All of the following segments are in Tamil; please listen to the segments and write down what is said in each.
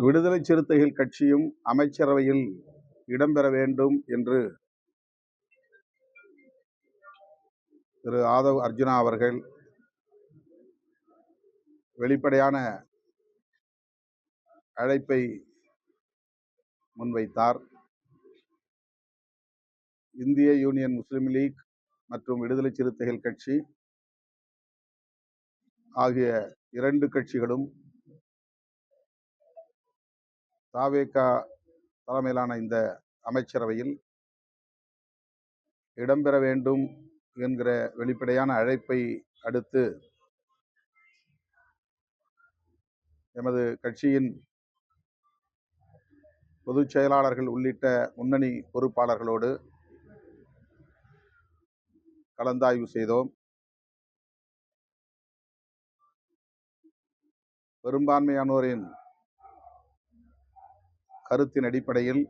விடுதலை சிறுத்தைகள் கட்சியும் அமைச்சரவையில் இடம்பெற வேண்டும் என்று திரு ஆதவ் அர்ஜுனா அவர்கள் வெளிப்படையான அழைப்பை முன்வைத்தார். இந்திய யூனியன் முஸ்லீம் லீக் மற்றும் விடுதலை சிறுத்தைகள் கட்சி ஆகிய இரண்டு கட்சிகளும் தவேக தலைமையிலான இந்த அமைச்சரவையில் இடம்பெற வேண்டும் என்கிற வெளிப்படையான அழைப்பை அடுத்து எமது கட்சியின் பொதுச் செயலாளர்கள் உள்ளிட்ட முன்னணி பொறுப்பாளர்களோடு கலந்தாய்வு செய்தோம். பெரும்பான்மையானோரின் கருத்தின் அடிப்படையில்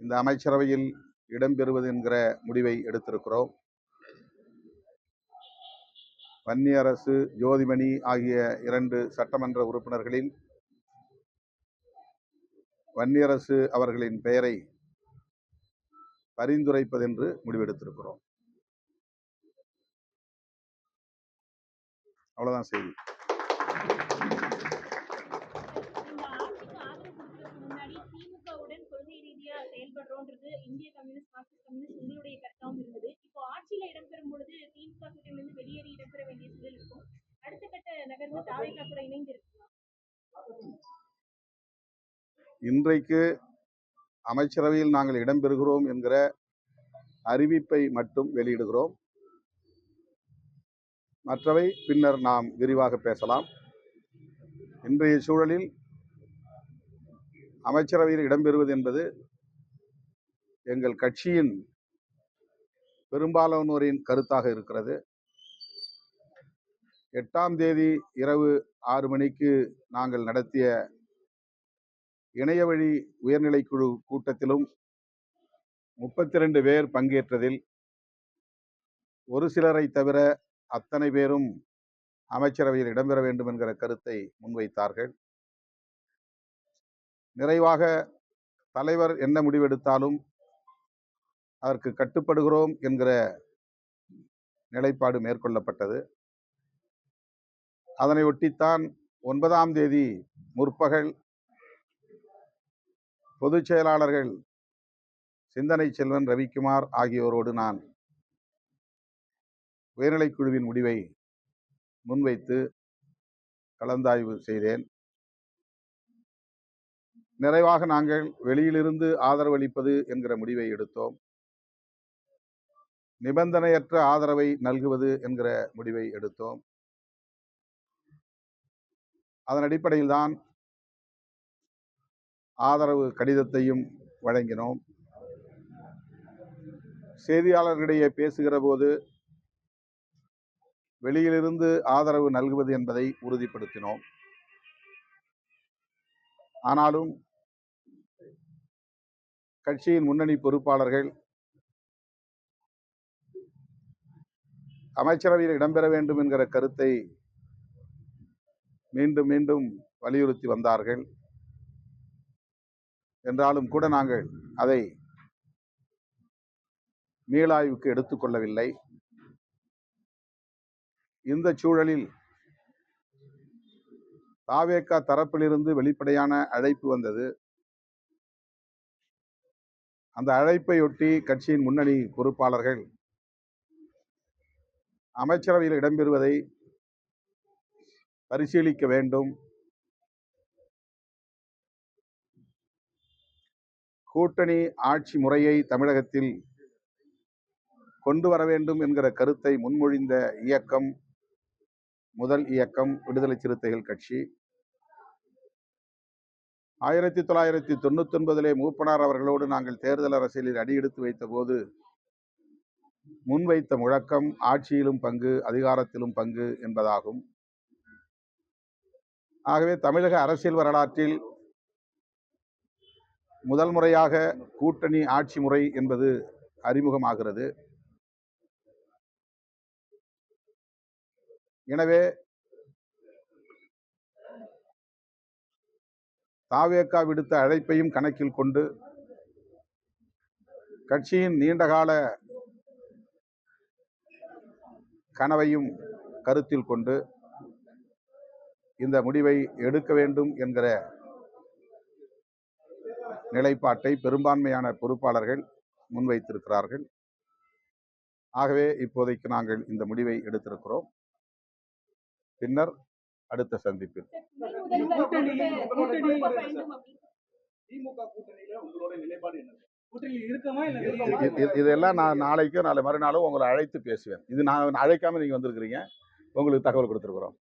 இந்த அமைச்சரவையில் இடம்பெறுவது என்கிற முடிவை எடுத்திருக்கிறோம். வன்னியரசு, ஜோதிமணி ஆகிய இரண்டு சட்டமன்ற உறுப்பினர்களில் வன்னியரசு அவர்களின் பெயரை பரிந்துரைப்பதென்று முடிவெடுத்திருக்கிறோம். அவ்வளவுதான் செய்தி. இன்றைக்கு அமைச்சரவையில் நாங்கள் இடம்பெறுகிறோம் என்கிற அறிவிப்பை மட்டும் வெளியிடுகிறோம். மற்றவை பின்னர் நாம் விரிவாக பேசலாம். இன்றைய சூழலில் அமைச்சரவையில் இடம்பெறுவது என்பது எங்கள் கட்சியின் பெரும்பாலானோரின் கருத்தாக இருக்கிறது. 8ஆம் தேதி இரவு 6 மணிக்கு நாங்கள் நடத்திய இணையவழி உயர்நிலைக்குழு கூட்டத்திலும் 32 பேர் பங்கேற்றதில் ஒரு சிலரை தவிர அத்தனை பேரும் அமைச்சரவையில் இடம்பெற வேண்டும் என்கிற கருத்தை முன்வைத்தார்கள். நிறைவாக தலைவர் என்ன முடிவெடுத்தாலும் அதற்கு கட்டுப்படுகிறோம் என்கிற நிலைப்பாடு மேற்கொள்ளப்பட்டது. அதனை ஒட்டித்தான் 9ஆம் தேதி முற்பகல் பொதுச் செயலாளர்கள் சிந்தனை செல்வன், ரவிக்குமார் ஆகியோரோடு நான் உயர்நிலைக்குழுவின் முடிவை முன்வைத்து கலந்தாய்வு செய்தேன். நிறைவாக நாங்கள் வெளியிலிருந்து ஆதரவு அளிப்பது என்கிற முடிவை எடுத்தோம். நிபந்தனையற்ற ஆதரவை நல்குவது என்கிற முடிவை எடுத்தோம். அதன் அடிப்படையில் தான் ஆதரவு கடிதத்தையும் வழங்கினோம். செய்தியாளர்களிடையே பேசுகிற போது வெளியிலிருந்து ஆதரவு நல்குவது என்பதை உறுதிப்படுத்தினோம். ஆனாலும் கட்சியின் முன்னணி பொறுப்பாளர்கள் அமைச்சரவையில் இடம்பெற வேண்டும் என்கிற கருத்தை மீண்டும் மீண்டும் வலியுறுத்தி வந்தார்கள். என்றாலும் கூட நாங்கள் அதை மீளாய்வுக்கு எடுத்துக்கொள்ளவில்லை. இந்த சூழலில் தவேக தரப்பிலிருந்து வெளிப்படையான அழைப்பு வந்தது. அந்த அழைப்பையொட்டி கட்சியின் முன்னணி பொறுப்பாளர்கள் அமைச்சரவையில் இடம்பெறுவதை பரிசீலிக்க வேண்டும், கூட்டணி ஆட்சி முறையை தமிழகத்தில் கொண்டு வர வேண்டும் என்கிற கருத்தை முன்மொழிந்த இயக்கம் முதல் இயக்கம் விடுதலை சிறுத்தைகள் கட்சி. 1999 மூப்பனார் அவர்களோடு நாங்கள் தேர்தல் அரசியலில் அடியெடுத்து வைத்த போது முன்வைத்த முழக்கம் ஆட்சியிலும் பங்கு, அதிகாரத்திலும் பங்கு என்பதாகும். ஆகவே தமிழக அரசியல் வரலாற்றில் முதல் முறையாக கூட்டணி ஆட்சி முறை என்பது அறிமுகமாகிறது. எனவே தாவேகா விடுத்த அழைப்பையும் கணக்கில் கொண்டு கட்சியின் நீண்டகால கனவையும் கருத்தில் கொண்டு இந்த முடிவை எடுக்க வேண்டும் என்கிற நிலைப்பாட்டை பெரும்பான்மையான பொறுப்பாளர்கள் முன்வைத்திருக்கிறார்கள். ஆகவே இப்போதைக்கு நாங்கள் இந்த முடிவை எடுத்திருக்கிறோம். பின்னர் அடுத்த சந்திப்பில் இதெல்லாம் நான் நாளைக்கோ நாளை மறுநாளோ உங்களை அழைத்து பேசுவேன். இது நான் அழைக்காம நீங்க வந்திருக்கிறீங்க, உங்களுக்கு தகவல் கொடுத்துருக்குறோம்.